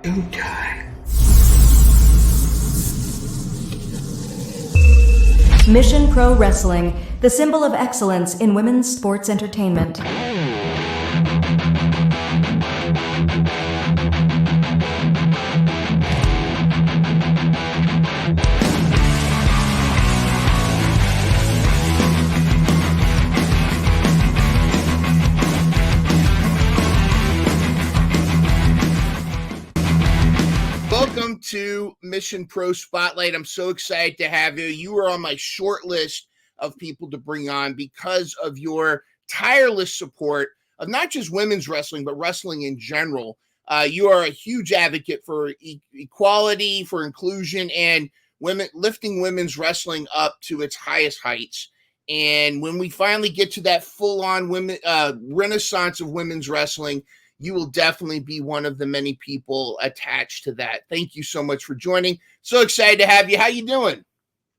Don't die. Mission Pro Wrestling, the symbol of excellence in women's sports entertainment. Welcome to Mission Pro Spotlight. I'm so excited to have you. You were on my short list of people to bring on because of your tireless support of not just women's wrestling, but wrestling in general. You are a huge advocate for equality, for inclusion, and lifting women's wrestling up to its highest heights. And when we finally get to that full-on renaissance of women's wrestling, you will definitely be one of the many people attached to that. Thank you so much for joining. So excited to have you. How you doing?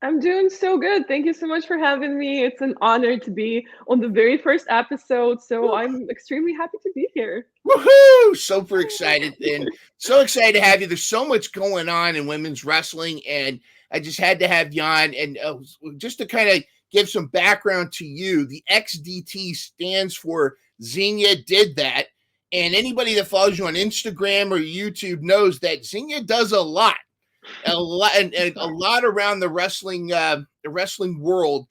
I'm doing so good. Thank you so much for having me. It's an honor to be on the very first episode. So I'm extremely happy to be here. Woohoo! Super excited and so excited to have you. There's so much going on in women's wrestling, and I just had to have you on. And just to kind of give some background to you, the XDT stands for Xenia Did That. And anybody that follows you on Instagram or YouTube knows that Xenia does a lot around the wrestling world.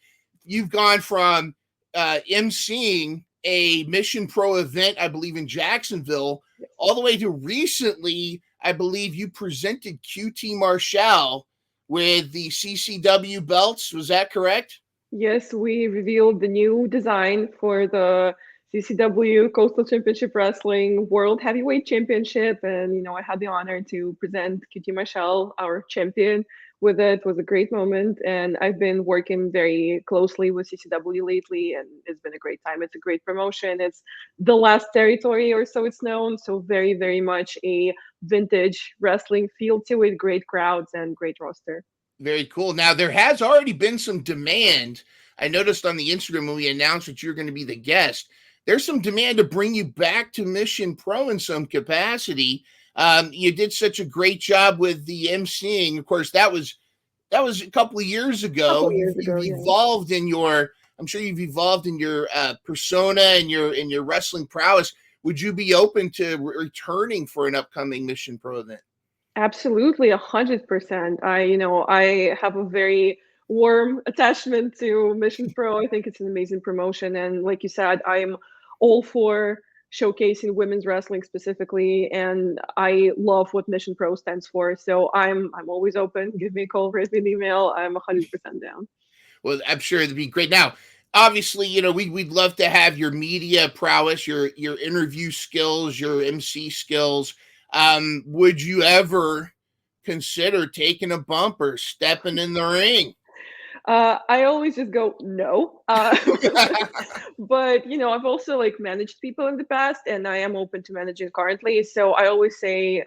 You've gone from emceeing a Mission Pro event, I believe, in Jacksonville, all the way to recently, I believe you presented QT Marshall with the CCW belts. Was that correct? Yes, we revealed the new design for the CCW Coastal Championship Wrestling World Heavyweight Championship, and I had the honor to present QT Marshall, our champion, with it. It was a great moment, and I've been working very closely with CCW lately, and it's been a great time. It's a great promotion. It's the last territory, or so it's known, so very, very much a vintage wrestling feel to it, great crowds and great roster. Very cool. Now, there has already been some demand. I noticed on the Instagram when we announced that you're going to be the guest, there's some demand to bring you back to Mission Pro in some capacity. You did such a great job with the emceeing. Of course, that was a couple of years ago. You've evolved in your, I'm sure you've evolved in your persona and your wrestling prowess. Would you be open to returning for an upcoming Mission Pro event? Absolutely, 100%. I have a very warm attachment to Mission Pro. I think it's an amazing promotion, and like you said, I'm all for showcasing women's wrestling specifically, and I love what Mission Pro stands for. So I'm always open. Give me a call, write me an email. I'm 100% down. Well, I'm sure it'd be great. Now, obviously, we'd love to have your media prowess, your interview skills, your MC skills. Would you ever consider taking a bump or stepping in the ring? I always just go no, but I've also managed people in the past, and I am open to managing currently. So I always say,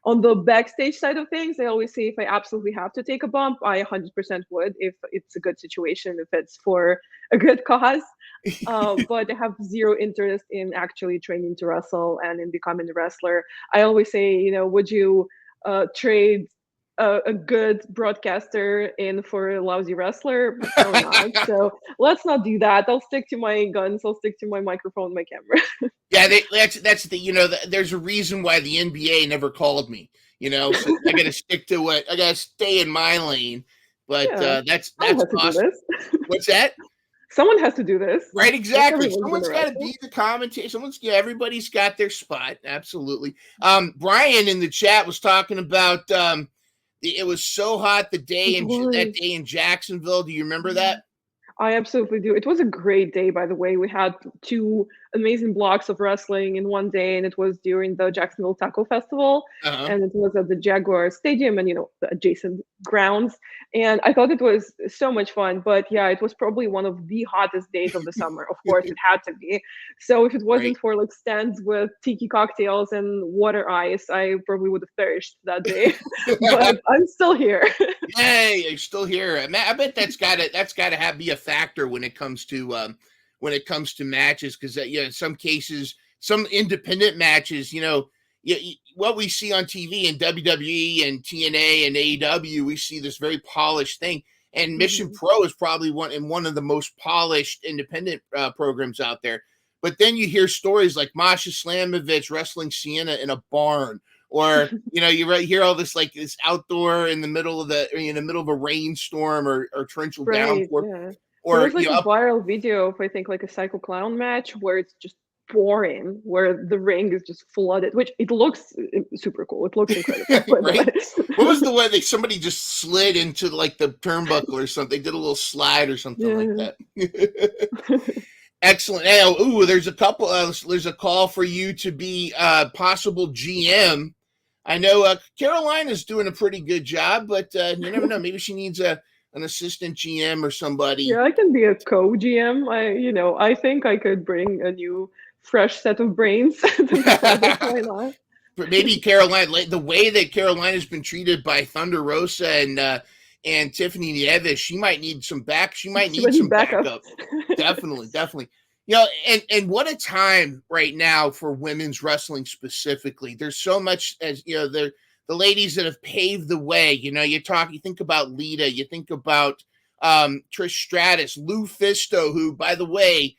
on the backstage side of things, I always say if I absolutely have to take a bump, I 100% would, if it's a good situation, if it's for a good cause. But I have zero interest in actually training to wrestle and in becoming a wrestler. I always say, would you trade a good broadcaster in for a lousy wrestler? Probably not. So let's not do that. I'll stick to my guns. I'll stick to my microphone, my camera. Yeah, that's the there's a reason why the NBA never called me. So I got to stick to what I got to stay in my lane. But that's awesome. What's that? Someone has to do this, right? Exactly. Someone's got to be the commentator. Everybody's got their spot. Absolutely. Brian in the chat was talking about. It was so hot that day in Jacksonville. Do you remember that? I absolutely do. It was a great day, by the way. We had 2 amazing blocks of wrestling in one day, and it was during the Jacksonville Taco Festival, and it was at the Jaguar Stadium and the adjacent grounds. And I thought it was so much fun. But yeah, it was probably one of the hottest days of the summer. Of course, it had to be. So if it wasn't for stands with tiki cocktails and water ice, I probably would have perished that day. But I'm still here. Yay, you're still here. I bet that's got to be a factor when it comes to matches, because in some cases, some independent matches, what we see on TV and WWE and TNA and AEW, we see this very polished thing. And Mission Mhm. Pro is probably one of the most polished independent programs out there. But then you hear stories like Masha Slamovich wrestling Sienna in a barn, or you hear all this like this outdoor in the middle of a rainstorm or torrential Right, downpour, yeah. There or was like a up. viral video of I think like a Psycho Clown match where it's just pouring, where the ring is just flooded, which it looks super cool. It looks incredible, by the Right? What was way. the way somebody just slid into like the turnbuckle or something? They did a little slide or something like Yeah. that. Excellent. Hey, ooh, there's a couple. There's a call for you to be possible GM. I know Carolina's doing a pretty good job, but you never know. Maybe she needs an assistant GM or somebody. Yeah, I can be a co-GM. I think I could bring a new, fresh set of brains to the project. Why not? Maybe Carolina, the way that Carolina's been treated by Thunder Rosa and Tiffany Nieves, she might need some back. She might She need might need some backup. backup. Definitely. And what a time right now for women's wrestling specifically. There's so much, as the ladies that have paved the way. You think about Lita, you think about Trish Stratus, Lou Fisto, who, by the way,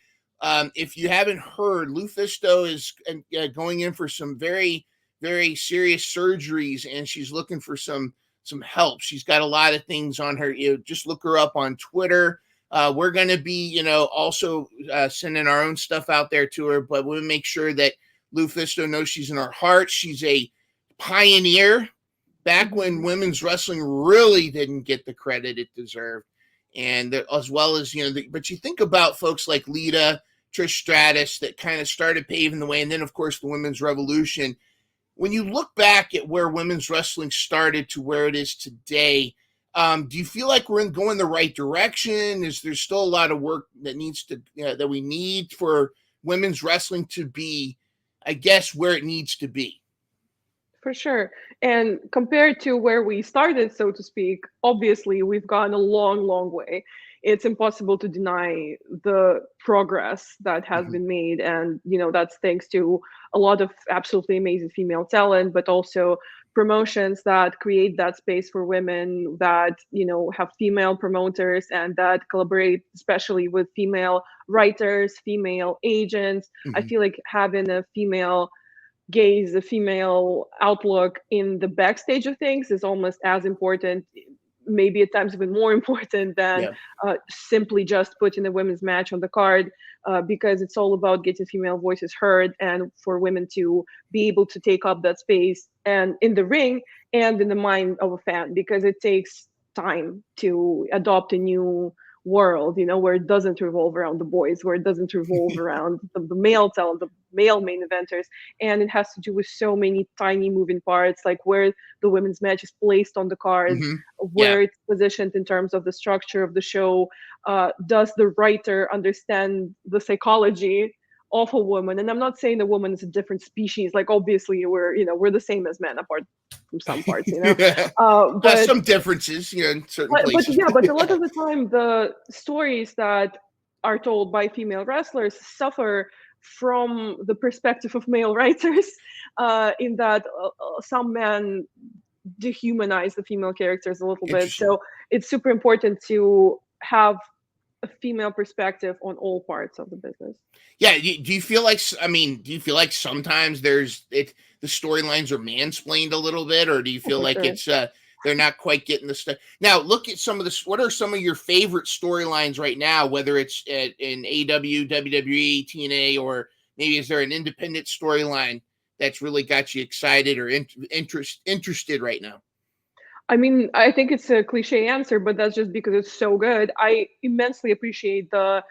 if you haven't heard, Lou Fisto is going in for some very, very serious surgeries, and she's looking for some help. She's got a lot of things on her. Just look her up on Twitter. We're going to be, also sending our own stuff out there to her, but we'll make sure that Lou Fisto knows she's in our heart. She's a pioneer back when women's wrestling really didn't get the credit it deserved. And as well as, but you think about folks like Lita, Trish Stratus that kind of started paving the way. And then, of course, the women's revolution. When you look back at where women's wrestling started to where it is today, do you feel like we're going the right direction? Is there still a lot of work that that we need for women's wrestling to be, I guess, where it needs to be? For sure. And compared to where we started, so to speak, obviously we've gone a long, long way. It's impossible to deny the progress that has Mm-hmm. been made. And, that's thanks to a lot of absolutely amazing female talent, but also promotions that create that space for women, that, have female promoters and that collaborate, especially with female writers, female agents. I Mm-hmm. feel like having a female gaze, the female outlook in the backstage of things is almost as important, maybe at times even more important than Yeah. simply just putting a women's match on the card, because it's all about getting female voices heard and for women to be able to take up that space and in the ring and in the mind of a fan, because it takes time to adopt a new world, where it doesn't revolve around the boys, where it doesn't revolve around the male talent, the male main eventers. And it has to do with so many tiny moving parts, like where the women's match is placed on the card, Mm-hmm. Yeah. where it's positioned in terms of the structure of the show. Does the writer understand the psychology of a woman? And I'm not saying a woman is a different species. Like obviously we're the same as men, apart from some parts, but some differences, in certain but places. yeah, but a lot of the time, the stories that are told by female wrestlers suffer from the perspective of male writers, in that some men dehumanize the female characters a little bit. Interesting. So it's super important to have a female perspective on all parts of the business. Yeah. Do you feel like? I mean, do you feel like sometimes the storylines are mansplained a little bit, or do you Oh, feel for like sure. it's they're not quite getting the stuff? Now, look at some of the. What are some of your favorite storylines right now? Whether it's in AW, WWE, TNA, or maybe is there an independent storyline that's really got you excited or interested right now? I mean, I think it's a cliche answer, but that's just because it's so good. I immensely appreciate the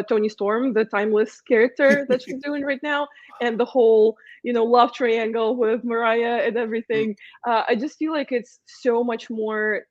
Tony Storm, the timeless character that she's doing right now, and the whole, love triangle with Mariah and everything. I just feel like it's so much more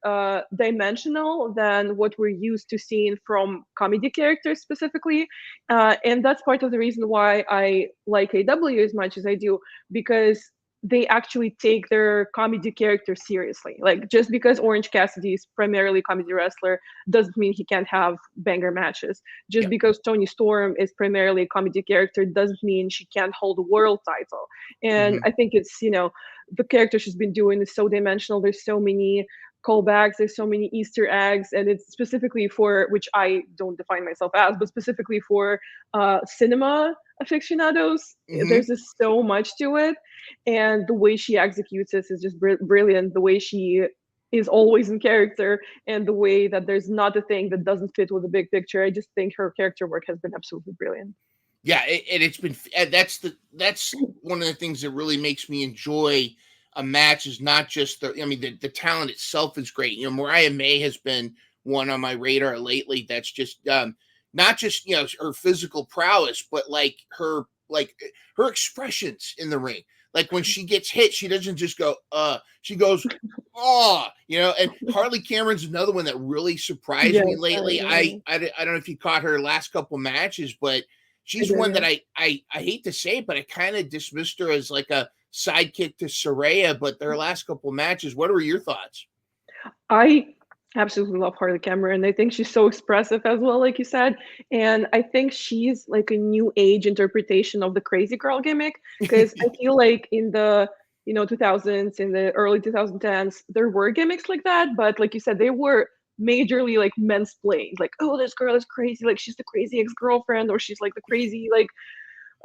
dimensional than what we're used to seeing from comedy characters specifically. And that's part of the reason why I like AW as much as I do, because they actually take their comedy character seriously. Like, just because Orange Cassidy is primarily a comedy wrestler doesn't mean he can't have banger matches. Just Yeah. because Toni Storm is primarily a comedy character doesn't mean she can't hold a world title. And Mhm. I think it's, the character she's been doing is so dimensional. There's so many callbacks, there's so many Easter eggs, and it's specifically for, which I don't define myself as, but specifically for cinema aficionados. Mhm. There's just so much to it, and the way she executes this is just brilliant. The way she is always in character, and the way that there's not a thing that doesn't fit with the big picture. I just think her character work has been absolutely brilliant. Yeah, it's been that's one of the things that really makes me enjoy a match is not just the talent itself is great. Mariah May has been one on my radar lately. That's just not just her physical prowess, but her expressions in the ring. Like when she gets hit, she doesn't just go she goes oh, and Harley Cameron's another one that really surprised Yes, me I lately. know. I don't know if you caught her last couple matches, but I she's do, one that yeah. I hate to say it, but I kind of dismissed her as like a sidekick to Saraya. But their last couple matches, what were your thoughts? I absolutely love Harley Cameron. I think she's so expressive as well, like you said. And I think she's like a new age interpretation of the crazy girl gimmick. Because I feel like in the 2000s, in the early 2010s, there were gimmicks like that, but like you said, they were majorly like mansplained. Like, oh, this girl is crazy. Like, she's the crazy ex-girlfriend, or she's like the crazy, like,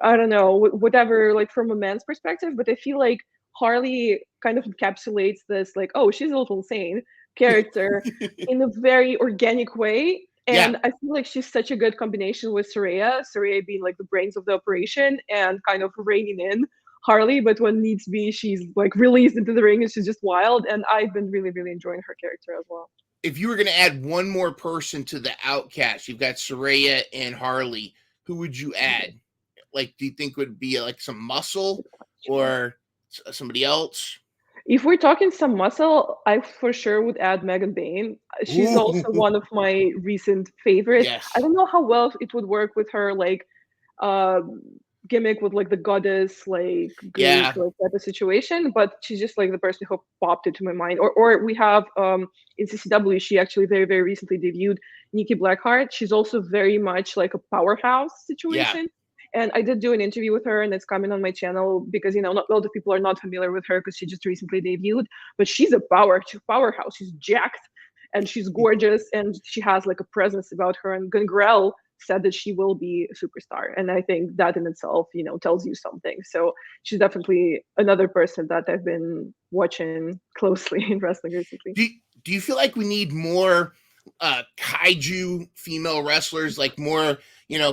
I don't know, whatever, like from a man's perspective. But I feel like Harley kind of encapsulates this, like, oh, she's a little insane character in a very organic way. Yeah, And I feel like she's such a good combination with Saraya being like the brains of the operation and kind of reining in Harley. But when needs be, she's like released into the ring and she's just wild. And I've been really, really enjoying her character as well. if you were going to add one more person to the outcast, you've got Saraya and Harley. Who would you add? Like, do you think would be like some muscle or somebody else? If we're talking some muscle, I for sure would add Megan Bain. She's also Ooh, one of my recent favorites. I yes, don't know how well it would work with her like um gimmick with like the goddess like Greek yeah, like type of situation, but she's just like the person who popped into my mind. Or we have in CCW, she actually very, very recently debuted Nikki Blackheart. She's also very much like a powerhouse yeah. situation. And I did do an interview with her, and it's coming on my channel because not a lot of people are not familiar with her because she just recently debuted. But she's a powerhouse. She's jacked, and she's gorgeous, and she has like a presence about her. And Gangrel said that she will be a superstar, and I think that in itself, tells you something. So she's definitely another person that I've been watching closely in wrestling recently. Do do you feel like we need more kaiju female wrestlers, like more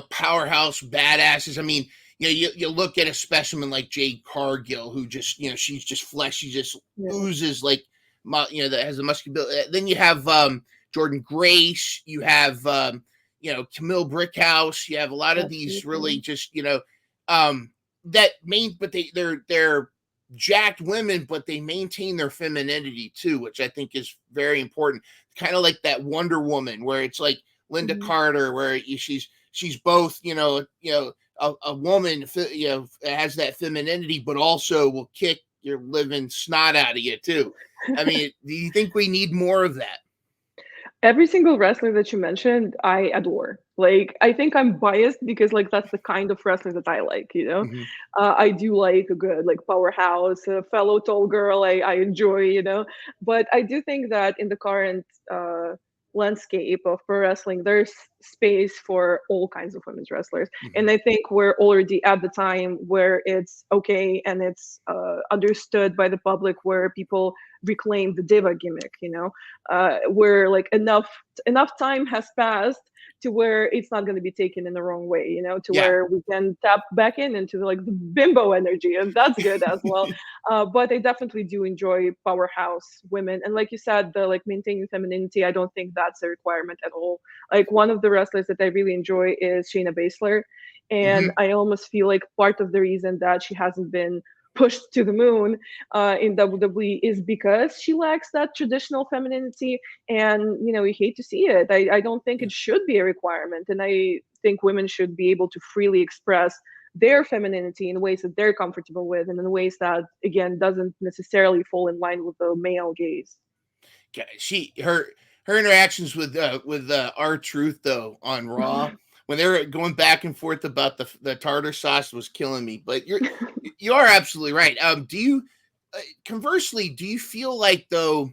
powerhouse badasses? I mean, you look at a specimen like Jade Cargill, who just she's just flesh, she just Yeah, oozes like that has a muscular. Then you have Jordan Grace, you have Camille Brickhouse, you have a lot of these really absolutely. just that main, but they're jacked women, but they maintain their femininity too, which I think is very important. Kind of like that Wonder Woman, where it's like Linda Mhm. Carter, where she's both, a woman, has that femininity, but also will kick your living snot out of you too. I mean, do you think we need more of that? Every single wrestler that you mentioned, I adore. Like, I think I'm biased because like that's the kind of wrestling that I like. Mhm. I do like a good like powerhouse, a fellow tall girl. I enjoy. But I do think that in the current landscape of pro wrestling, there's space for all kinds of women's wrestlers. Mhm. And I think we're already at the time where it's okay and it's understood by the public, where people reclaim the diva gimmick. Where like enough time has passed to where it's not going to be taken in the wrong way, to Yeah. where we can tap back into like the bimbo energy, and that's good as well. But I definitely do enjoy powerhouse women, and like you said, the like maintaining femininity, I don't think that's a requirement at all. Like, one of the wrestlers that I really enjoy is Shayna Baszler, and Hmm. I almost feel like part of the reason that she hasn't been pushed to the moon in WWE is because she lacks that traditional femininity, and you hate to see it. I don't think it should be a requirement, and I think women should be able to freely express their femininity in ways that they're comfortable with, and in ways that, again, doesn't necessarily fall in line with the male gaze. Her interactions with R-Truth though on Raw, when they were going back and forth about the tartar sauce, was killing me. But you are absolutely right. Do you conversely, do you feel like though?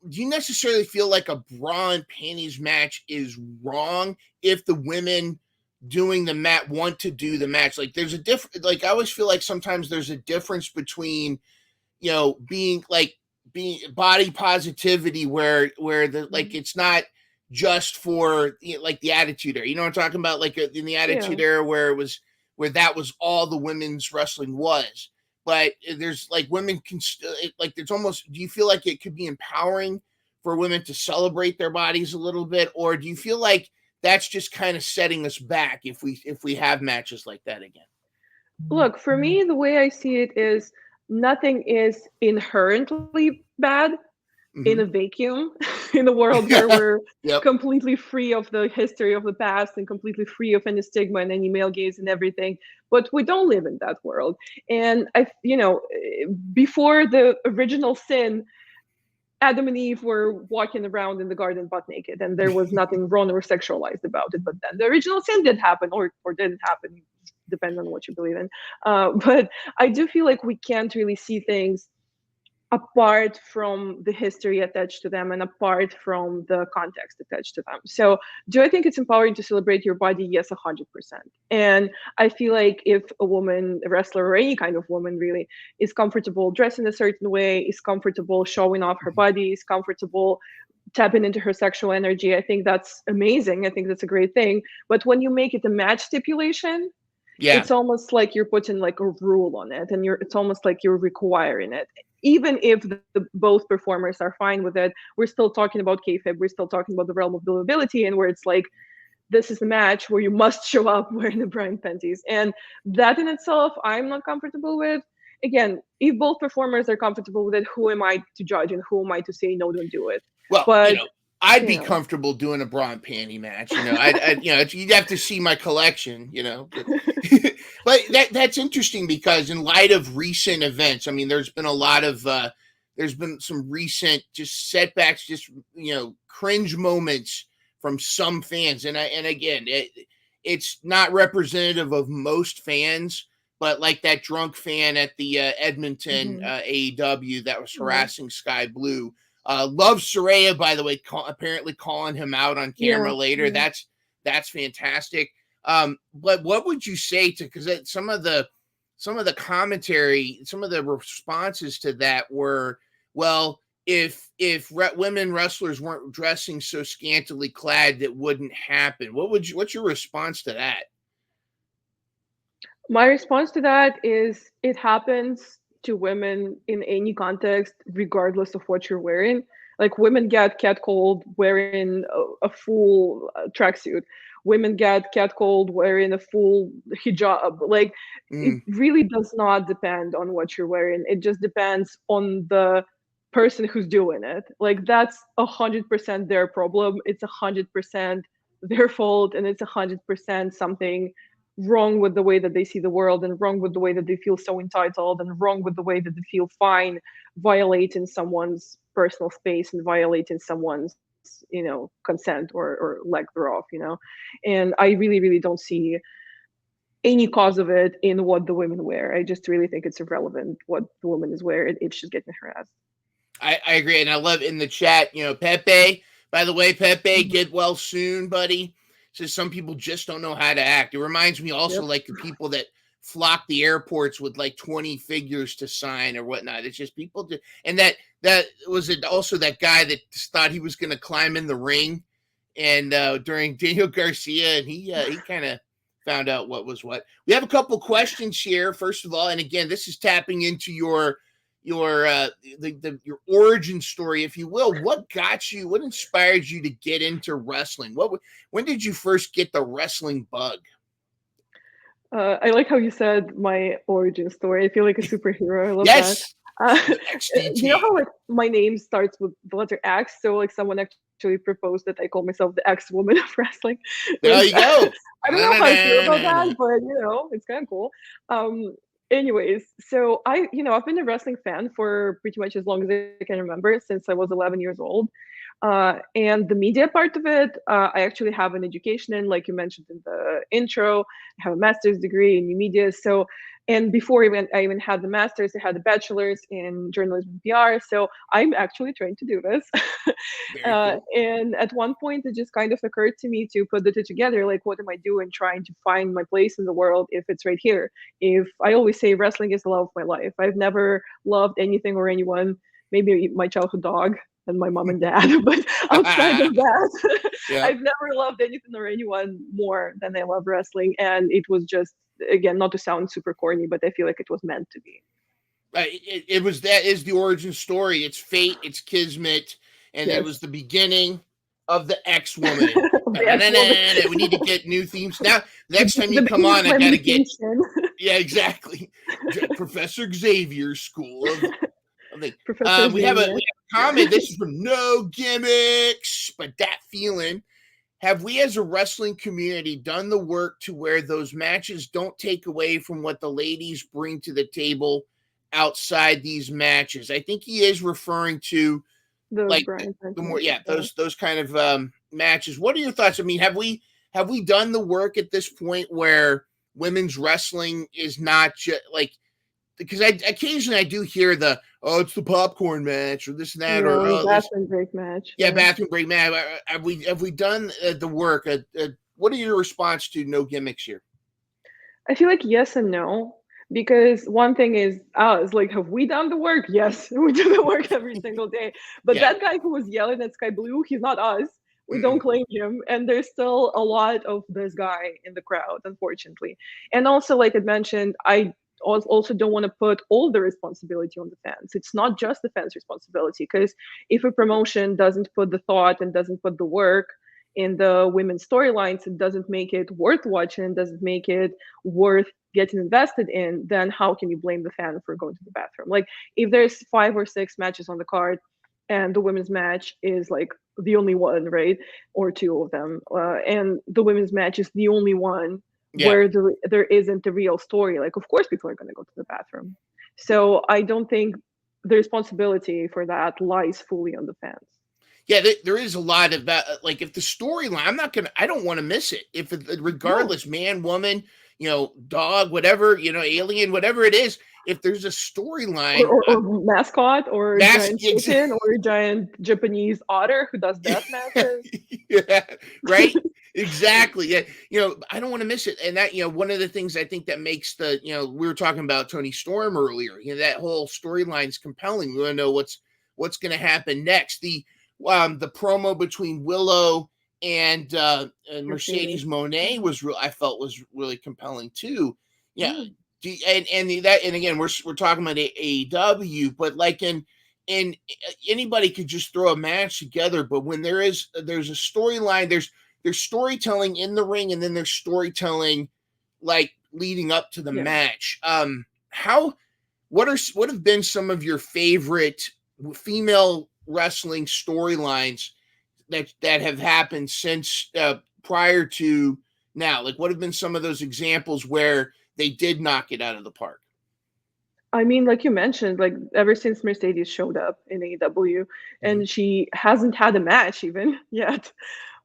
Do you necessarily feel like a bra and panties match is wrong if the women doing the match want to do the match? Like there's a different, like I always feel like sometimes there's a difference between, being body positivity where the like it's not just for like the Attitude Era. You know what I'm talking about? Like in the Attitude Era where that was all the women's wrestling was. But there's like women can like there's almost. Do you feel like it could be empowering for women to celebrate their bodies a little bit, or do you feel like that's just kind of setting us back if we have matches like that again? Look, for me, the way I see it is nothing is inherently bad in a vacuum, in a world where we're Yep. completely free of the history of the past and completely free of any stigma and any male gaze and everything. But we don't live in that world. And before the original sin, Adam and Eve were walking around in the garden butt naked, and there was nothing wrong or sexualized about it. But then the original sin did happen, or didn't happen, depending on what you believe in. But I do feel like we can't really see things apart from the history attached to them and apart from the context attached to them. So do I think it's empowering to celebrate your body? Yes, 100%. And I feel like if a woman, a wrestler, or any kind of woman really is comfortable dressing a certain way, is comfortable showing off her body, is comfortable tapping into her sexual energy, I think that's amazing. I think that's a great thing. But when you make it a match stipulation, it's almost like you're putting like a rule on it, and it's almost like you're requiring it. Even if both performers are fine with it, we're still talking about kayfabe. We're still talking about the realm of believability, and where it's like, this is a match where you must show up wearing the bra and panties, and that in itself, I'm not comfortable with. Again, if both performers are comfortable with it, who am I to judge, and who am I to say no, don't do it? Well, but I'd be comfortable doing a bra and panty match. You'd have to see my collection, But that's interesting because in light of recent events, I mean, there's been some recent just setbacks, just cringe moments from some fans, and again, it's not representative of most fans, but like that drunk fan at the Edmonton AEW that was harassing Sky Blue. Love Saraya, by the way, apparently calling him out on camera later. Yeah. That's fantastic. But what would you say to, because some of the commentary, some of the responses to that were, well, if women wrestlers weren't dressing so scantily clad, that wouldn't happen. What's your response to that? My response to that is it happens to women in any context, regardless of what you're wearing. Like women get catcalled wearing a full tracksuit. Women get catcalled wearing a full hijab. Like it really does not depend on what you're wearing. It just depends on the person who's doing it. Like that's 100% their problem. It's 100% their fault, and it's 100% something wrong with the way that they see the world, and wrong with the way that they feel so entitled, and wrong with the way that they feel fine violating someone's personal space and violating someone's consent or lack thereof. And I really don't see any cause of it in what the women wear. I just really think it's irrelevant what the woman is wearing. It's just getting harassed. I agree, and I love in the chat, Pepe, by the way, Pepe, get well soon, buddy. Says some people just don't know how to act. It reminds me also like the people that flock the airports with like 20 figures to sign or whatnot. It's just people do. And that was it. Also that guy that thought he was going to climb in the ring and during Daniel Garcia, and he kind of found out what was what. We have a couple questions here. First of all, and again, this is tapping into your origin story, if you will. What inspired you to get into wrestling? When did you first get the wrestling bug? I like how you said my origin story. I feel like a superhero. I love that. Uh, The you know XDT. how like my name starts with the letter X, so like someone actually proposed that I call myself the X woman of wrestling, There which you go. I don't know how I feel about that, but it's kind of cool. Um, anyways, so I've been a wrestling fan for pretty much as long as I can remember, since I was 11 years old. And the media part of it, I actually have an education in, like you mentioned in the intro. I have a master's degree in new media. So, and before I even had the master's, I had a bachelor's in journalism and PR. So I'm actually trying to do this. Very cool. And at one point, it just kind of occurred to me to put the two together. Like, what am I doing trying to find my place in the world if it's right here? If I always say wrestling is the love of my life, I've never loved anything or anyone, maybe my childhood dog and my mom and dad, but outside of that, Yeah. I've never loved anything or anyone more than I love wrestling. And it was just, again, not to sound super corny, but I feel like it was meant to be. It was that is the origin story. It's fate, it's kismet, and it Yes. was the beginning of the X woman. The ex-woman. We need to get new themes now. The, Next time you the come beginning of on, I my gotta get mutation. yeah, exactly. Professor Xavier's School of the. Professor We Xenia. have a comment. This is from No Gimmicks, but that feeling. Have we as a wrestling community done the work to where those matches don't take away from what the ladies bring to the table outside these matches? I think he is referring to Those like Brian the Pence more matches. those kind of matches. What are your thoughts? I mean, have we done the work at this point where women's wrestling is not just like, because occasionally I do hear it's the popcorn match or this and that, or No, this bathroom break match. yeah, Yeah. bathroom break match. Have we done the work? What are your response to No Gimmicks here? I feel like yes and no. Because one thing is us, like, have we done the work? Yes, we do the work every single day. But Yeah. that guy who was yelling at Sky Blue, he's not us. We don't Mm-mm. claim him. And there's still a lot of this guy in the crowd, unfortunately. And also, like I mentioned, I also don't want to put all the responsibility on the fans. It's not just the fans' responsibility. Because if a promotion doesn't put the thought and doesn't put the work in the women's storylines, it doesn't make it worth watching, doesn't make it worth getting invested in, then how can you blame the fan for going to the bathroom? Like, if there's 5 or 6 matches on the card and the women's match is like the only one, right? Or two of them, and the women's match is the only one Yeah. where there isn't a real story, like, of course people are going to go to the bathroom. So I don't think the responsibility for that lies fully on the fans. Yeah, there is a lot of that. Like, if the storyline, I don't want to miss it. If No. regardless, man, woman, dog, whatever, alien, whatever it is, if there's a Or, storyline, or mascot, or a that's giant chicken, or a giant Japanese otter who does death matches. yeah, right, exactly. Yeah, I don't want to miss it. And that, one of the things I think that makes we were talking about Tony Storm earlier. That whole storyline is compelling. We want to know what's going to happen next. The promo between Willow and Mercedes Moné I felt was really compelling too. Yeah. Yeah. And again, we're talking about AEW, but like in anybody could just throw a match together, but when there's a storyline, there's storytelling in the ring, and then there's storytelling like leading up to the Yeah. match. What have been some of your favorite female wrestling storylines that have happened since prior to now? Like, what have been some of those examples where they did knock it out of the park? I mean, like you mentioned, like ever since Mercedes showed up in AEW, and she hasn't had a match even yet,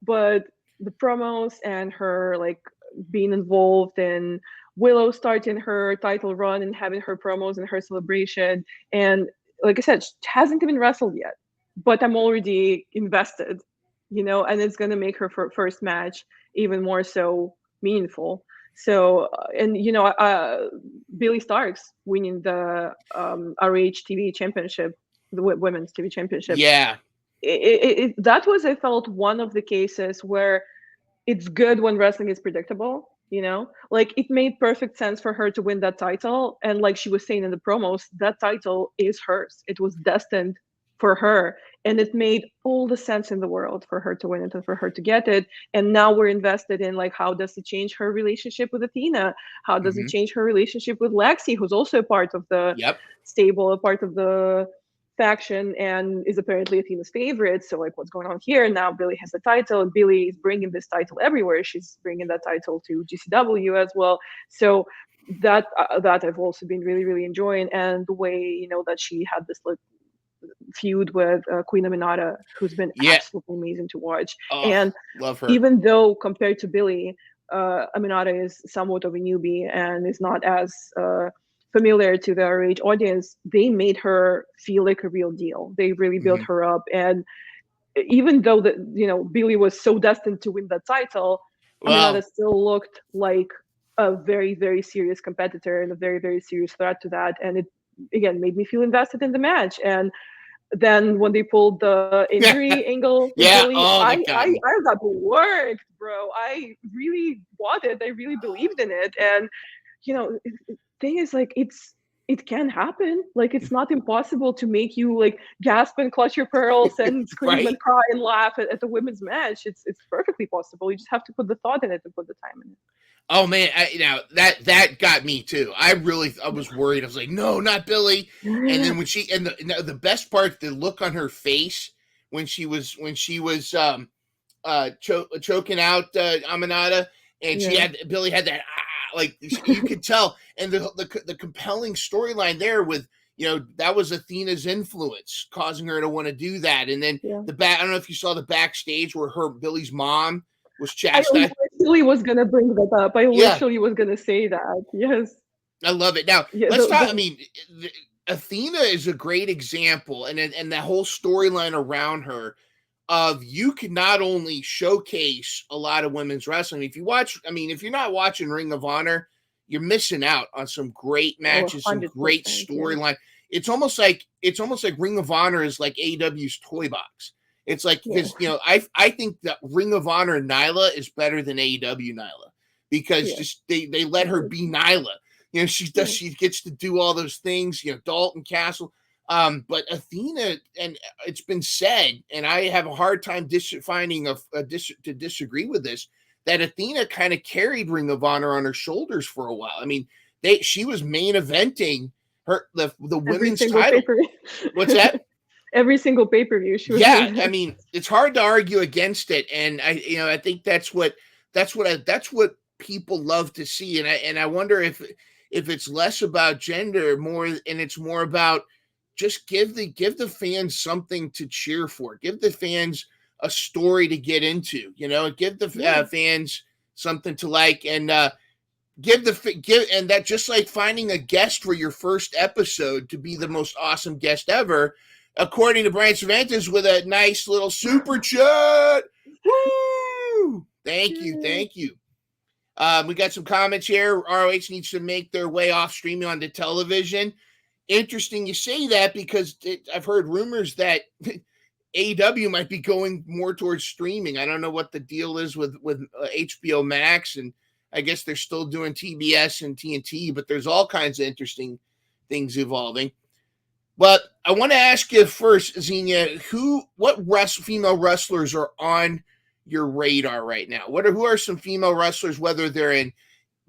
but the promos and her like being involved in Willow starting her title run and having her promos and her celebration, and like I said, she hasn't even wrestled yet, but I'm already invested, and it's gonna make her first match even more so meaningful. So, and Billy Starks winning the RH TV championship, the women's TV championship. Yeah. That was, I felt, one of the cases where it's good when wrestling is predictable. Like, it made perfect sense for her to win that title, and like she was saying in the promos, that title is hers. It was destined for her. And it made all the sense in the world for her to win it and for her to get it. And now we're invested in like, how does it change her relationship with Athena? How does it Mhm. change her relationship with Lexi, who's also a part of the Yep. stable, a part of the faction, and is apparently Athena's favorite. So like, what's going on here? Now Billy has the title, and Billy is bringing this title everywhere. She's bringing that title to GCW as well. So that I've also been really really enjoying, and the way that she had this like feud with Queen Aminata, who's been Yeah. absolutely amazing to watch. Oh, And love her. even though compared to Billy, Aminata is somewhat of a newbie and is not as familiar to the RH audience, they made her feel like a real deal. They really built Mhm. her up, and even though Billy was so destined to win that title, Aminata Well, still looked like a very very serious competitor and a very very serious threat to that. And it again made me feel invested in the match. And then when they pulled the injury angle with yeah. Billy, Oh, I that got I me. I got worked, bro. I really bought it. I really believed in it. And thing is, like, it can happen. Like, it's not impossible to make you like gasp and clutch your pearls and scream Right? and cry and laugh at the women's match. It's perfectly possible. You just have to put the thought in it and put the time in it. Oh man, now that got me too. I was worried. I was like, no, not Billy. And then when she and the best part, the look on her face when she was choking out Aminata, and she Yeah, had Billy had that like you could tell, and the compelling storyline there with that was Athena's influence causing her to want to do that, and then yeah. I don't know if you saw the backstage where her Billy's mom was I chastised. literally was gonna bring that up. I Yeah, literally was gonna say that. Yes. I love it. Now Yeah. let's talk. I The mean, Athena is a great example, and the whole storyline around her of you can not only showcase a lot of women's wrestling. If you watch, I mean, if you're not watching Ring of Honor, you're missing out on some great Oh, matches, some great 100%. Yeah. storyline. It's almost like Ring of Honor is like AEW's toy box. It's like Yeah. because I think that Ring of Honor Nyla is better than AEW Nyla because Yeah. just they let her be Nyla. Yeah. She gets to do all those things. Dalton Castle. But Athena, and it's been said, and I have a hard time finding to disagree with this, that Athena kind of carried Ring of Honor on her shoulders for a while. I mean, she was main eventing the Every women's single title. What's pay-per-view. that? Every single pay-per-view she was Yeah, main I mean, it's hard to argue against it, and I think that's what people love to see, and I wonder if it's less about gender more, and it's more about just give the fans something to cheer for, give the fans a story to get into, give the Yeah. fans something to like, and and that just like finding a guest for your first episode to be the most awesome guest ever, according to Brian Cervantes with a nice little super chat. Woo! Thank you, Yeah. thank you. We got some comments here. ROH needs to make their way off streaming onto television. Interesting you say that because I've heard rumors that AEW might be going more towards streaming. I don't know what the deal is with HBO Max, and I guess they're still doing TBS and TNT, but there's all kinds of interesting things evolving. But I want to ask you first, Xenia, what female wrestlers are on your radar right now? Who are some female wrestlers, whether they're in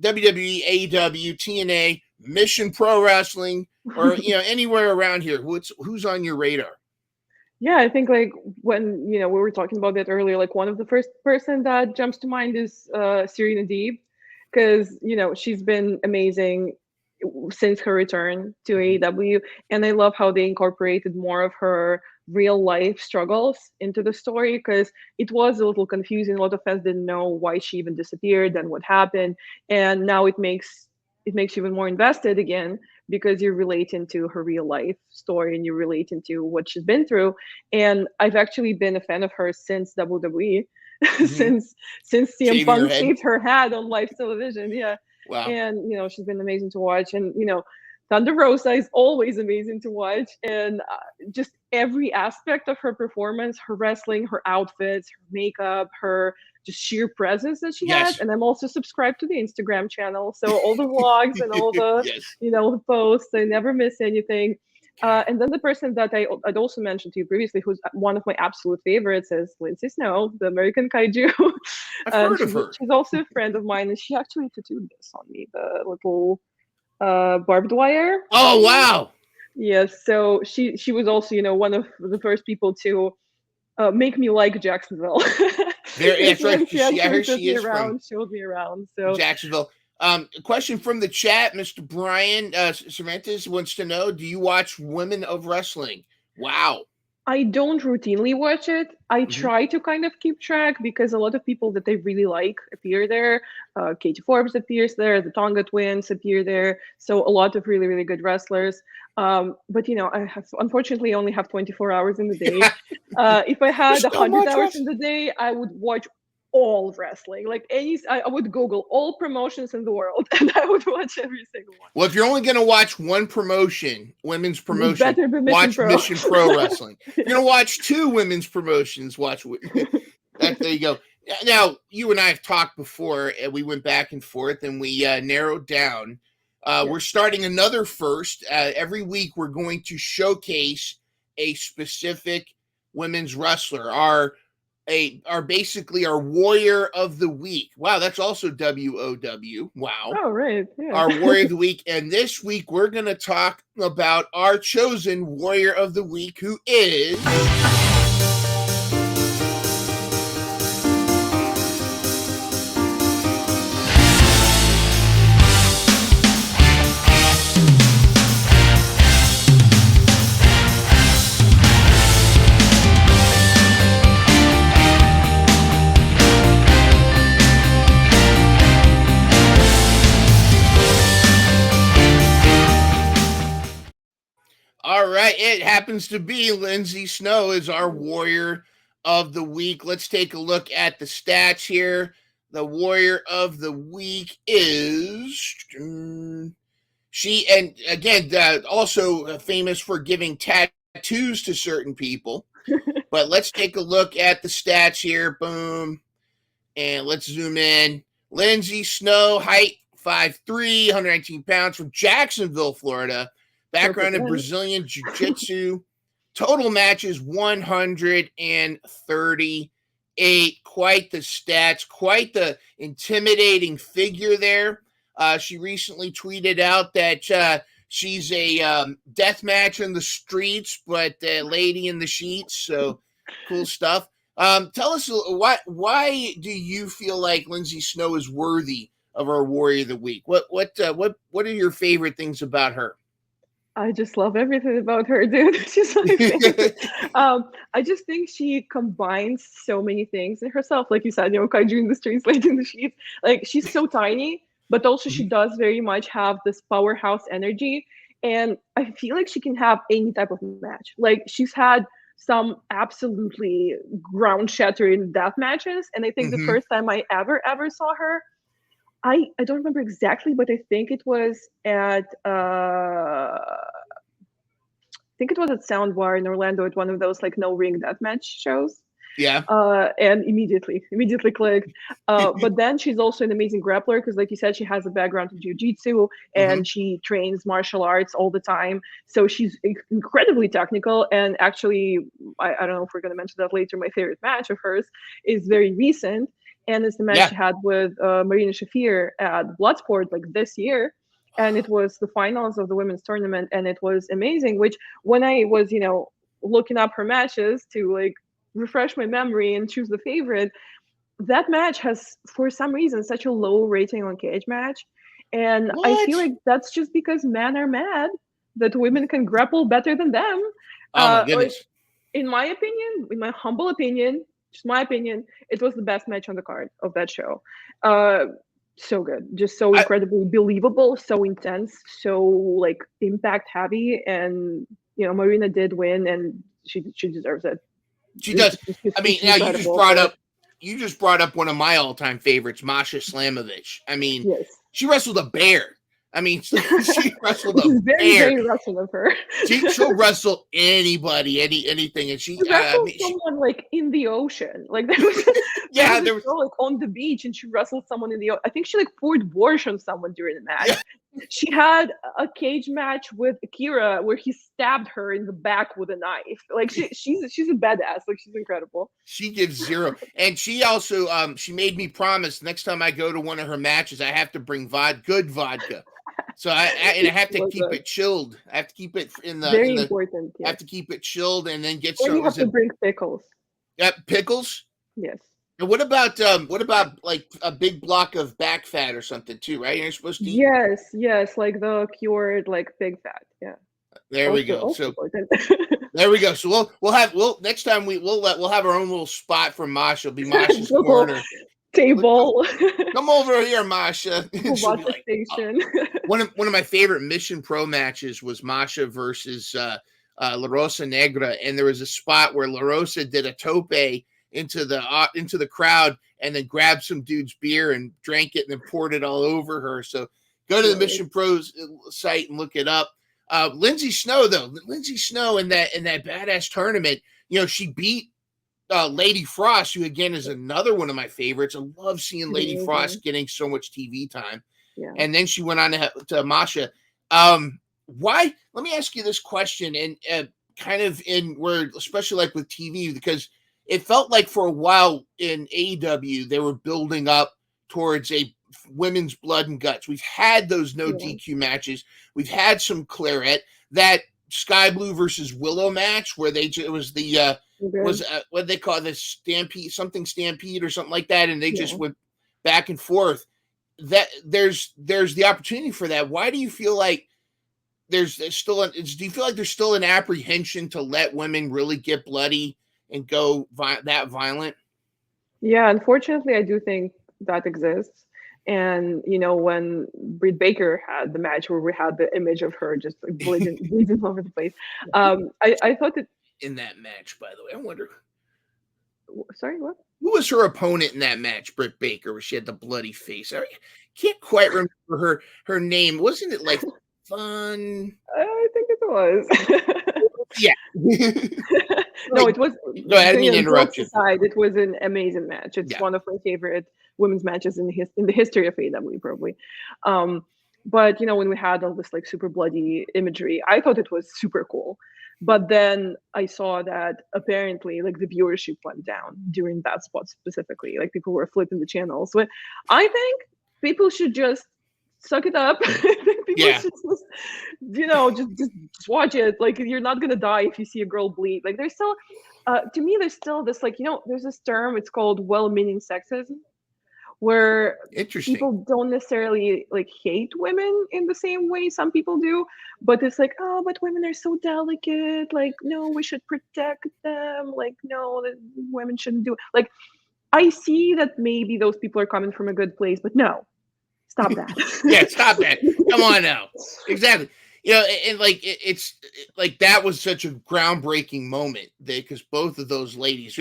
WWE, AEW, TNA, Mission Pro Wrestling, or anywhere around here? Who's on your radar? Yeah, I think like when we were talking about that earlier, like one of the first person that jumps to mind is Serena Deeb, because she's been amazing since her return to AEW, and I love how they incorporated more of her real life struggles into the story, because it was a little confusing. A lot of fans didn't know why she even disappeared and what happened, and now it makes you even more invested again, because you're relating to her real life story and you're relating to what she's been through. And I've actually been a fan of hers since WWE, Mm-hmm. since CM Shaving her Punk head. shaved her head on live television. Yeah. Wow. And she's been amazing to watch. And Thunder Rosa is always amazing to watch, and just every aspect of her performance, her wrestling, her outfits, her makeup, her just sheer presence that she has. Yes. And I'm also subscribed to the Instagram channel, so all the vlogs and all the Yes. the posts, I never miss anything. And then the person that I'd also mentioned to you previously, who's one of my absolute favorites, is Lindsay Snow, the American kaiju. I've And heard of her. she's also a friend of mine, and she actually tattooed this on me, the little barbed wire. Oh wow! Yes, so she was also, one of the first people to make me like Jacksonville. That's right. She actually I heard took she me is from around, showed me around. So Jacksonville. A question from the chat, Mr. Brian Cervantes wants to know: do you watch Women of Wrestling? Wow. I don't routinely watch it. I try to kind of keep track because a lot of people that I really like appear there. Katie Forbes appears there. The Tonga twins appear there. So a lot of really, really good wrestlers. But I unfortunately only have 24 hours in the day. If I had 100 hours in the day, I would watch all wrestling. Like I would Google all promotions in the world, and I would watch every single one. Well, if you're only going to watch one promotion, women's promotion, watch Mission Pro Wrestling. If you're going to watch two women's promotions, watch that. There you go. Now, you and I have talked before, and we went back and forth, and we narrowed down. We're starting another first. Every week, we're going to showcase a specific women's wrestler. Are basically our warrior of the week. Wow, that's also WOW. Wow. Oh, right. Yeah. Our warrior of the week. And this week we're going to talk about our chosen warrior of the week, who is all right. It happens to be Lindsay Snow is our warrior of the week. Let's take a look at the stats here. The warrior of the week is she, and again, also famous for giving tattoos to certain people. But let's take a look at the stats here. Boom. And let's zoom in. Lindsay Snow, height 5'3", 119 pounds, from Jacksonville, Florida. Background in Brazilian Jiu-Jitsu. Total matches 138. Quite the stats. Quite the intimidating figure there. She recently tweeted out that she's a death match in the streets, but a lady in the sheets. So cool stuff. Tell us why do you feel like Lindsay Snow is worthy of our Warrior of the Week? What are your favorite things about her? I just love everything about her, dude. She's my favorite. I just think she combines so many things in herself. Like you said, kaiju in the streets, lady in the sheets. Like, she's so tiny, but also she does very much have this powerhouse energy. And I feel like she can have any type of match. Like, she's had some absolutely ground-shattering death matches. And I think the first time I ever saw her, I don't remember exactly, but I think it was at Soundbar in Orlando at one of those like no ring deathmatch shows. Yeah. And immediately clicked. But then she's also an amazing grappler because, like you said, she has a background in jiu-jitsu and she trains martial arts all the time. So she's incredibly technical. And actually, I don't know if we're going to mention that later, my favorite match of hers is very recent. And it's the match she had with Marina Shafir at Bloodsport like this year. And it was the finals of the women's tournament. And it was amazing, which when I was, looking up her matches to like refresh my memory and choose the favorite, that match has, for some reason, such a low rating on Cage Match. And I feel like that's just because men are mad that women can grapple better than them. Oh my goodness. Like, in my humble opinion, just my opinion, it was the best match on the card of that show. So good, just so incredibly believable, so intense, so like impact heavy, and Marina did win, and she deserves it. She does. I mean, now you just brought up one of my all-time favorites, Masha Slamovich. I mean, she wrestled a bear. I mean, she wrestled a bear. Very wrestling of her. She'll wrestle anybody, anything, and she wrestled someone like in the ocean. Like there was, there was like on the beach, and she wrestled someone in the. I think she like poured wash on someone during the match. She had a cage match with Akira where he stabbed her in the back with a knife. Like she's a badass. Like she's incredible. She gives zero. And she also she made me promise next time I go to one of her matches, I have to bring good vodka. So I have to keep it chilled. I have to keep it Very important. I Yes. have to keep it chilled and then get Or some you have to bring pickles. pickles. Yes. And what about like a big block of back fat or something too, right? You're supposed to eat. Yes, like the cured like pig fat. Yeah. There we go. Also So important. there we go. So we'll next time we'll have our own little spot for Masha. It'll be Masha's corner. Table. Come over here, Masha. She'll be like, station. one of my favorite Mission Pro matches was Masha versus La Rosa Negra, and there was a spot where La Rosa did a tope into the crowd and then grabbed some dude's beer and drank it and then poured it all over her. So go to the Mission Pros site and look it up. Lindsay Snow in that badass tournament, she beat Lady Frost, who again is another one of my favorites. I love seeing Lady Frost getting so much TV time. Yeah. And then she went on to Masha. Why? Let me ask you this question, and kind of in where, especially like with TV, because it felt like for a while in AEW they were building up towards a women's blood and guts. We've had those no DQ matches. We've had some claret. That Sky Blue versus Willow match where it was the what they call this stampede or something like that, and they just went back and forth. That there's the opportunity for that. Why do you feel like do you feel like there's still an apprehension to let women really get bloody and go that violent? Yeah, unfortunately, I do think that exists. And when Britt Baker had the match where we had the image of her just like bleeding over the place, I thought that in that match, by the way, I wonder. Sorry, what? Who was her opponent in that match? Britt Baker, where she had the bloody face. I can't quite remember her name. Wasn't it like Fun? I think it was. Yeah. No, it was. Go ahead, I didn't mean to interrupt you. Aside, it was an amazing match. It's one of my favorite women's matches in the history of AEW, probably. But when we had all this like super bloody imagery, I thought it was super cool. But then I saw that apparently like the viewership went down during that spot specifically. Like people were flipping the channels. So I think people should just suck it up. People should just watch it. Like you're not gonna die if you see a girl bleed. Like there's still to me there's still this like there's this term, it's called well-meaning sexism, where people don't necessarily like hate women in the same way some people do, but it's like, oh, but women are so delicate, like no, we should protect them, like no, women shouldn't do it. Like I see that maybe those people are coming from a good place, but no, stop that. Yeah, stop that. Come on now. Exactly. And like it's like that was such a groundbreaking moment because both of those ladies,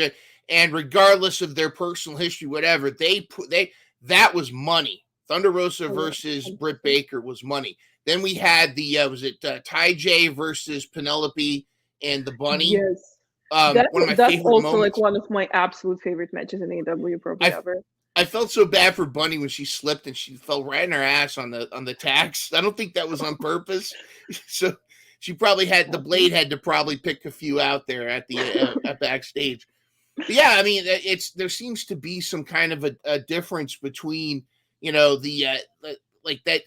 and regardless of their personal history, whatever, that was money. Thunder Rosa versus Britt Baker was money. Then we had the was it Ty J versus Penelope and the Bunny. Yes. One of my that's favorite also moments. Like one of my absolute favorite matches in AEW probably ever. I felt so bad for Bunny when she slipped and she fell right in her ass on the tacks. I don't think that was on purpose. So she probably the blade had to probably pick a few out there at the at backstage. But yeah, I mean, there seems to be some kind of a difference between the like that.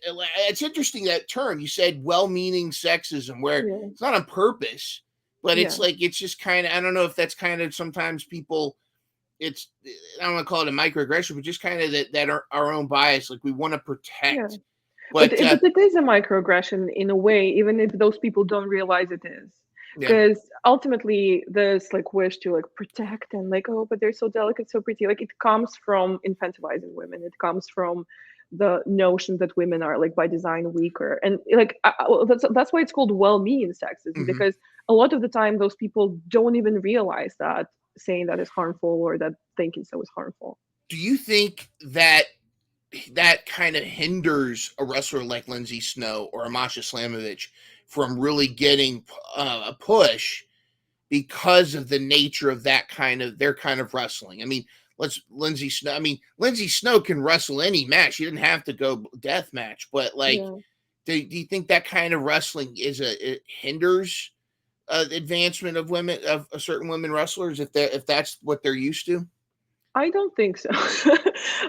It's interesting that term you said, well-meaning sexism, where it's not on purpose, but it's like it's just kind of, I don't know if that's kind of sometimes people. I don't want to call it a microaggression, but just kind of that our own bias, like we want to protect. Yeah. But it is a microaggression in a way, even if those people don't realize it is. Because ultimately this like wish to like protect and like, oh, but they're so delicate, so pretty, like it comes from infantilizing women. It comes from the notion that women are like by design weaker, and like that's why it's called well-meaning sexism, because a lot of the time those people don't even realize that saying that is harmful or that thinking so is harmful. Do you think that kind of hinders a wrestler like Lindsay Snow or a Masha Slamovich from really getting a push because of the nature of their kind of wrestling? I mean, Lindsay Snow can wrestle any match. She didn't have to go death match, but like Do you think that kind of wrestling it hinders advancement of women, of certain women wrestlers, if that's what they're used to? I don't think so.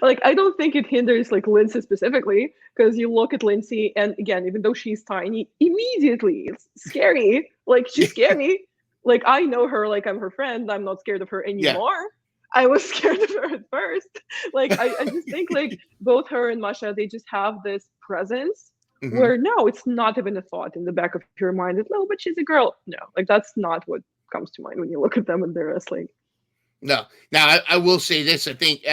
Like, I don't think it hinders like Lindsay specifically, because you look at Lindsay, and again, even though she's tiny, immediately it's scary. Like, she scared me. Like, I know her, like I'm her friend. I'm not scared of her Yeah. anymore. I was scared of her at first. Like, I just think like both her and Masha, they just have this presence Mhm. where no, it's not even a thought in the back of your mind that no, but she's a girl. No, like that's not what comes to mind when you look at them and they're wrestling. No. Now I will say this. I think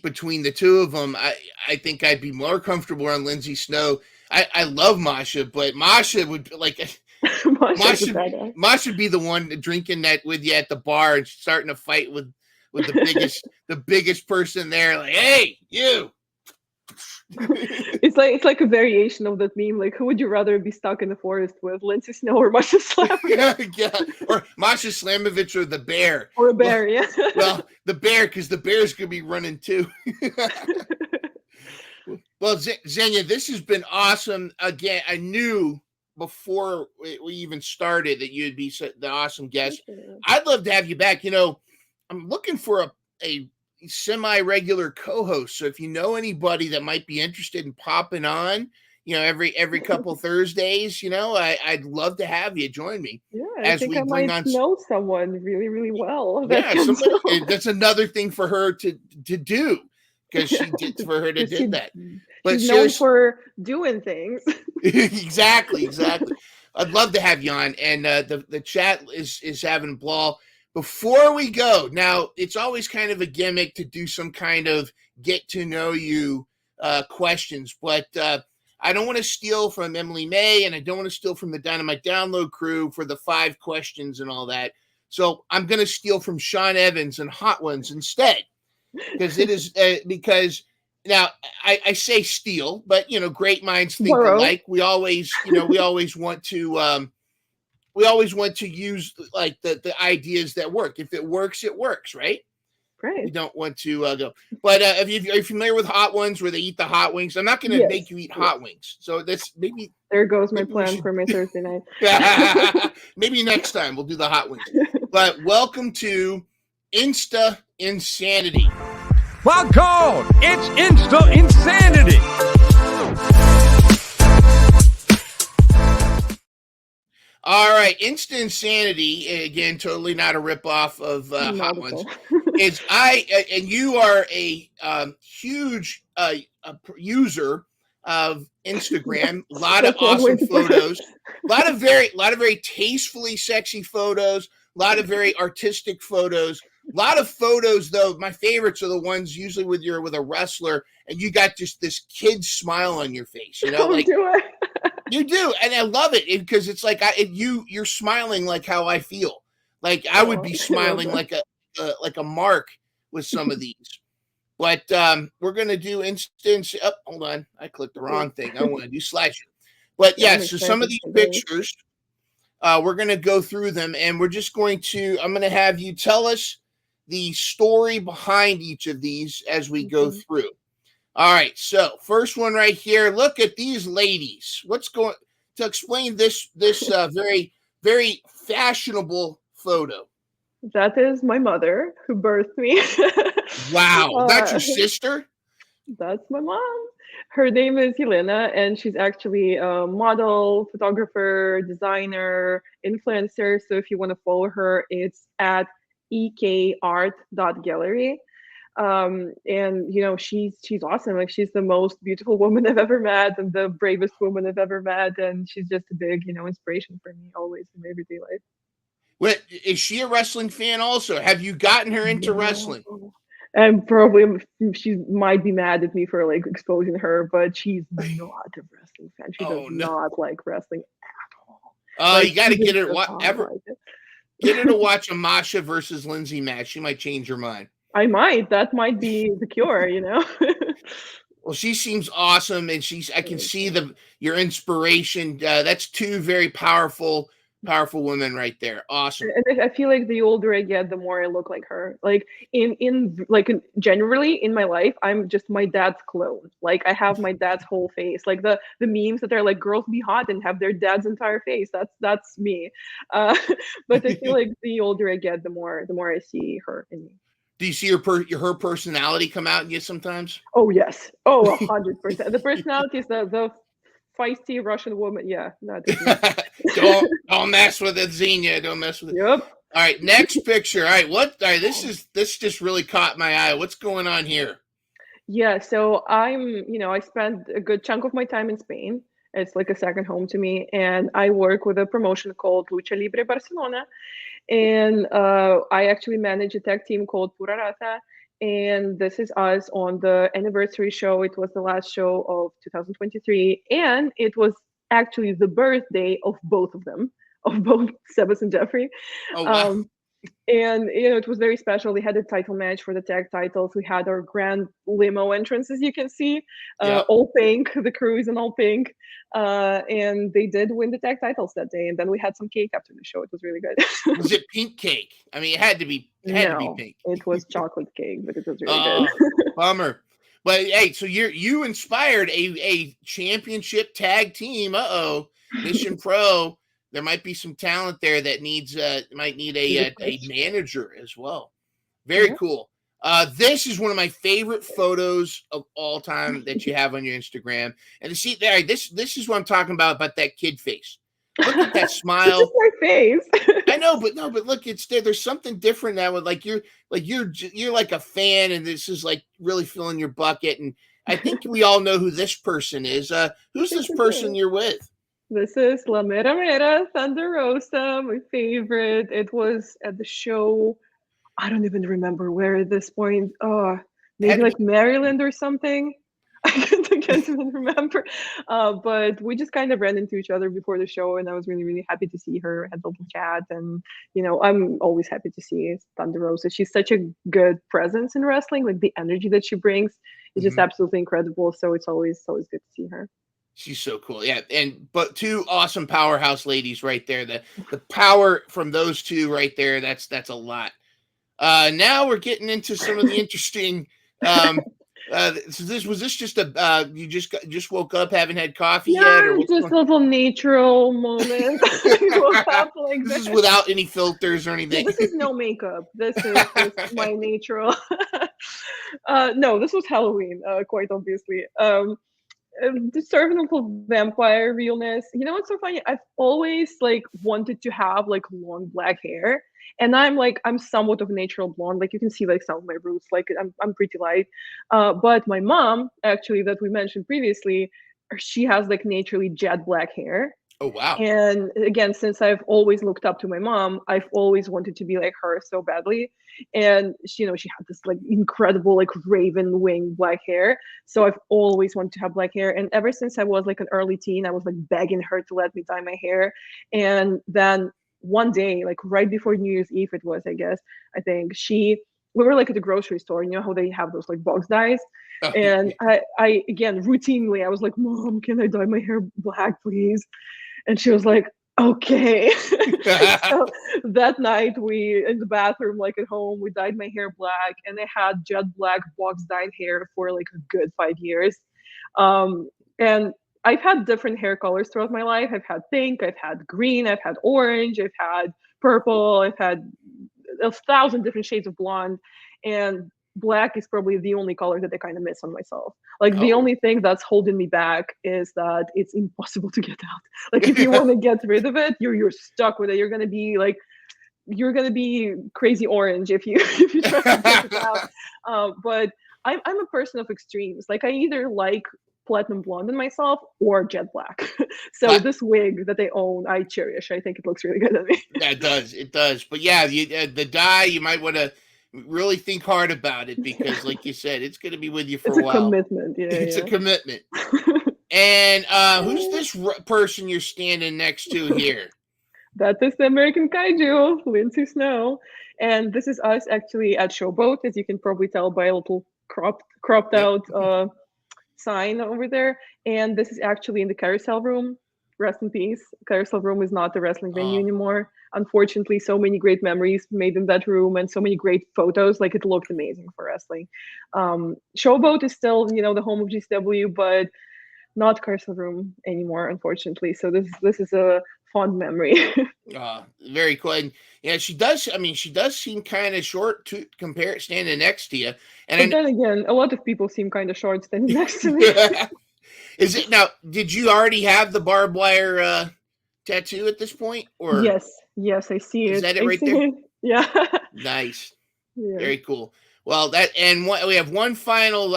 between the two of them, I think I'd be more comfortable on Lindsay Snow. I love Masha, but Masha would like Masha's a badass. Masha be the one drinking that with you at the bar and starting a fight with the biggest person there. Like, hey, you. It's like a variation of that meme. Like, who would you rather be stuck in the forest with, Lindsay Snow or Masha Slamovich? Yeah, or Masha Slamovich or the bear. Or a bear, yeah. Well, the bear, because the bear's gonna be running too. Well, Xenia, this has been awesome. Again, I knew before we even started that you'd be the awesome guest. I'd love to have you back. I'm looking for a semi-regular co-host. So if you know anybody that might be interested in popping on, every couple Thursdays, I'd love to have you join me. Yeah, as I think we I bring might on know someone really, really well. Yeah, that's another thing for her to do, because she did for her to do that. But she's known for doing things. Exactly. I'd love to have you on, and the chat is having a ball. Before we go, now it's always kind of a gimmick to do some kind of get to know you questions, but I don't want to steal from Emily May, and I don't want to steal from the Dynamite Download crew for the 5 questions and all that. So I'm going to steal from Sean Evans and Hot Ones instead, because it is because now I say steal, but great minds think alike. We always want to use like the ideas that work. If it works, it works, right? Right. We don't want to go. But if you're familiar with Hot Ones, where they eat the hot wings, I'm not going to make you eat hot wings. So that's maybe. There goes my plan for my Thursday night. Maybe next time we'll do the hot wings. But welcome to Insta Insanity. Welcome! It's Insta Insanity! All right, Insta Insanity, again, totally not a ripoff of Hot Ones. And you are a huge user of Instagram. A lot of awesome photos, a lot of very tastefully sexy photos, a lot of very artistic photos, a lot of photos. Though my favorites are the ones usually with a wrestler, and you got just this kid smile on your face. You do, and I love it because it's like you're smiling like how I feel. Like I would be smiling like a mark with some of these. But we're gonna do instance. Oh, hold on, I clicked the wrong thing. I want to do slideshow. But so some of these pictures, we're gonna go through them, and we're just going to. I'm gonna have you tell us the story behind each of these as we go through. All right, so first one right here. Look at these ladies. What's going to explain this very, very fashionable photo? That is my mother who birthed me. Wow, that's your sister? That's my mom. Her name is Helena, and she's actually a model, photographer, designer, influencer. So if you want to follow her, it's at ekart.gallery. And she's awesome. Like, she's the most beautiful woman I've ever met and the bravest woman I've ever met, and she's just a big inspiration for me always in my everyday life. What, is she a wrestling fan also? Have you gotten her into wrestling? And probably she might be mad at me for like exposing her, but she's not a wrestling fan. She does not like wrestling at all. You got to get her get her to watch a Masha versus Lindsay match. She might change her mind. I might. That might be the cure, Well, she seems awesome, and I can see your inspiration. That's 2 very powerful Powerful woman right there. Awesome. And I feel like the older I get, the more I look like her. Like generally in my life, I'm just my dad's clone. Like I have my dad's whole face. Like the memes that are like girls be hot and have their dad's entire face. That's me. Uh, but I feel like the older I get, the more I see her in me. Do you see her personality come out in you sometimes? Oh yes. Oh, 100%. The personality is the feisty Russian woman. Yeah, that is me. don't mess with it, Xenia. Don't mess with it. Yep. All right, next picture. All right, this just really caught my eye. What's going on here? Yeah, so I spent a good chunk of my time in Spain. It's like a second home to me, and I work with a promotion called Lucha Libre Barcelona, and I actually manage a tag team called Pura Rata, and this is us on the anniversary show. It was the last show of 2023, and it was actually the birthday of both of them, of both Sebas and Jeffrey. Oh wow. And it was very special. We had a title match for the tag titles. We had our grand limo entrance, as you can see, Yep. all pink. The crew is in all pink, and they did win the tag titles that day. And then we had some cake after the show. It was really good. Was it pink cake? I mean, it had to be No, pink. it was chocolate cake, but it was really good. Bummer. But hey, so you inspired a championship tag team. Mission Pro. There might be some talent there that might need a manager as well. Very cool. This is one of my favorite photos of all time that you have on your Instagram. And to see there, this is what I'm talking about that kid face. Look at that smile. This is my face. I know, but look, it's there. There's something different now with you're like a fan, and this is like really filling your bucket. And I think we all know who this person is. Who's this person you're with? This is La Mera Mera Thunder Rosa, my favorite. It was at the show. I don't even remember where at this point. Maybe like Maryland or something. I can't even remember. But we just kind of ran into each other before the show, and I was really, really happy to see her. Had a little chat, and I'm always happy to see Thunder Rosa. She's such a good presence in wrestling. Like the energy that she brings is just absolutely incredible. So it's always good to see her. She's so cool. Yeah. But two awesome powerhouse ladies right there. The power from those two right there, that's a lot. Now we're getting into some of the interesting so was this just you just woke up, haven't had coffee yet? Or just a little natural moment. Woke up like this is without any filters or anything. This is no makeup. This is my natural. No, this was Halloween, quite obviously. The servant of vampire realness. You know what's so funny? I've always wanted to have long black hair, and I'm somewhat of a natural blonde. Like you can see some of my roots. Like I'm pretty light. But my mom, actually, that we mentioned previously, she has naturally jet black hair. Oh wow. And again, since I've always looked up to my mom, I've always wanted to be like her so badly. And she had this incredible raven wing black hair. So I've always wanted to have black hair. And ever since I was an early teen, I was begging her to let me dye my hair. And then one day, right before New Year's Eve, it was, I guess, I think we were at the grocery store, how they have those box dyes. And I again, routinely, I was like, Mom, can I dye my hair black, please? And she was like, okay. So that night in the bathroom, at home, we dyed my hair black, and I had jet black box dyed hair for a good 5 years. And I've had different hair colors throughout my life. I've had pink, I've had green, I've had orange, I've had purple, I've had 1,000 different shades of blonde. And black is probably the only color that I kind of miss on myself. The only thing that's holding me back is that it's impossible to get out. If you want to get rid of it, you're stuck with it. You're gonna be crazy orange if you try to get it out. But I'm a person of extremes. I either like platinum blonde in myself or jet black. So this wig that they own, I cherish. I think it looks really good on me. Yeah, it does. But yeah, the dye, you might want to really think hard about it, because like you said, it's going to be with you for a while. Commitment. Yeah, it's a commitment. And who's this person you're standing next to here? That is the American Kaiju, Lindsay Snow. And this is us actually at Showboat, as you can probably tell by a little cropped out sign over there. And this is actually in the carousel room rest in peace. Carousel Room is not the wrestling venue anymore. Unfortunately, so many great memories made in that room and so many great photos. Like, it looked amazing for wrestling. Showboat is still, the home of GCW, but not Carousel Room anymore, unfortunately. So this is a fond memory. Very cool. And yeah, she does. I mean, she does seem kind of short to compare standing next to you. And But then again, a lot of people seem kind of short standing next to me. Is it now? Did you already have the barbed wire tattoo at this point, or Yes, I see it. is that it right there? It. Yeah. Nice. Yeah. Very cool. Well, we have one final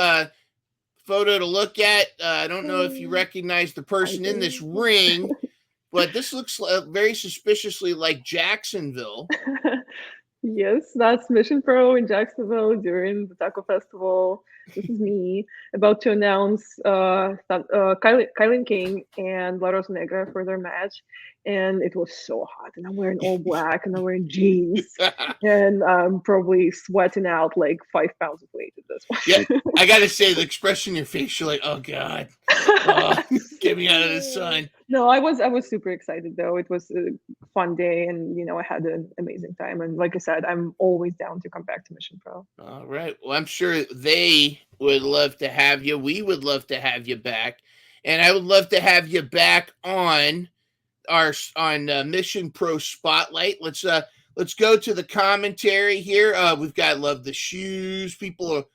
photo to look at. I don't know if you recognize the person in this ring, but this looks very suspiciously like Jacksonville. Yes, that's Mission Pro in Jacksonville during the Taco Festival. This is me about to announce Kylie King and La Rosa Negra for their match. And it was so hot. And I'm wearing all black and I'm wearing jeans. And I'm probably sweating out like 5 pounds of weight at this point. Yeah, I got to say, the expression in your face, you're like, oh, God. Get me out of the sun. No, I was super excited though. It was a fun day, and I had an amazing time. And like I said, I'm always down to come back to Mission Pro. All right. Well, I'm sure they would love to have you. We would love to have you back, and I would love to have you back on Mission Pro Spotlight. Let's go to the commentary here. We've got love the shoes. People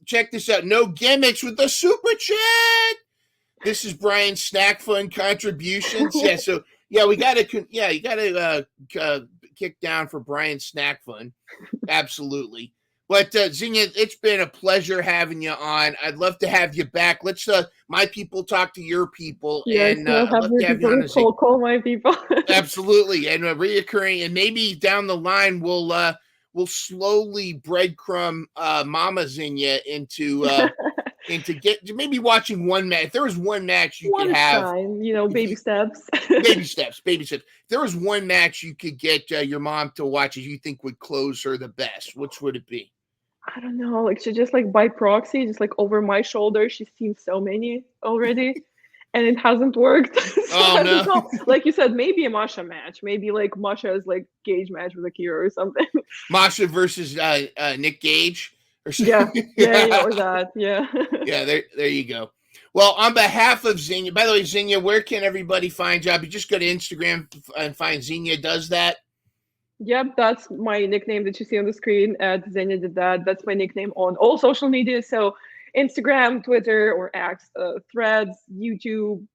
check this out. No gimmicks with the super chat. This is Brian's Snack Fund contributions. Yeah, so you got to kick down for Brian's Snack Fund. Absolutely. But Xenia, it's been a pleasure having you on. I'd love to have you back. Let's my people talk to your people, and I'd love to have you on. Call my people. Absolutely, and reoccurring, and maybe down the line we'll slowly breadcrumb Mama Xenia into maybe watching one match. If there was one match you could have, baby steps. baby steps. If there was one match you could get your mom to watch, as you think would close her the best, which would it be? I don't know. Like, she just like by proxy, just like over my shoulder, she's seen so many already, and it hasn't worked. So no! Like you said, maybe a Masha match. Maybe like Masha's like Gage match with Akira or something. Masha versus Nick Gage. Yeah, or that. Yeah. Yeah, there you go. Well, on behalf of Xenia, by the way, Xenia, where can everybody find you? You just go to Instagram and find Xenia Does That. Yep, that's my nickname that you see on the screen at Xenia Did That. That's my nickname on all social media. So Instagram, Twitter, or X, Threads, YouTube,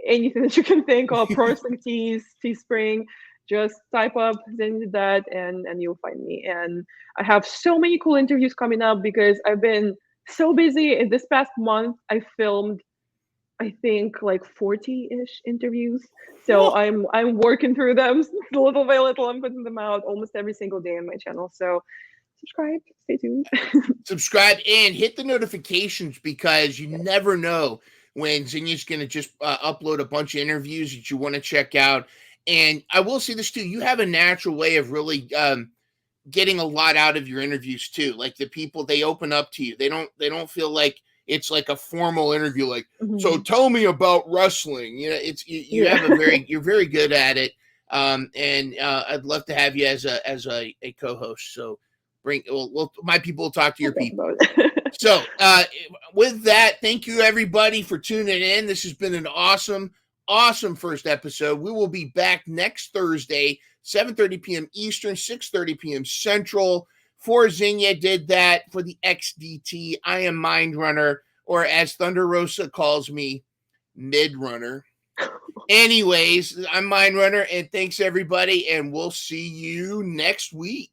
anything that you can think of, Pro Wrestling Tees, Teespring. Just type up Xenia Did That and you'll find me. And I have so many cool interviews coming up because I've been so busy. In this past month, I filmed, I think, like 40-ish interviews. So I'm working through them little by little. I'm putting them out almost every single day on my channel. So subscribe, stay tuned. Subscribe and hit the notifications, because you never know when Xenia's going to just upload a bunch of interviews that you want to check out. And I will say this too, you have a natural way of really getting a lot out of your interviews too. Like, the people, they open up to you. They don't feel like it's like a formal interview. Like, so tell me about wrestling. It's you're very good at it. And I'd love to have you as a co-host. So my people will talk to your people. So with that, thank you everybody for tuning in. This has been an awesome first episode. We will be back next Thursday, 7:30 p.m. Eastern, 6:30 p.m. Central. For Xenia Did That, for the XDT, I am Myndrunner, or as Thunder Rosa calls me, Myndrunner. Anyways, I'm Myndrunner, and thanks everybody, and we'll see you next week.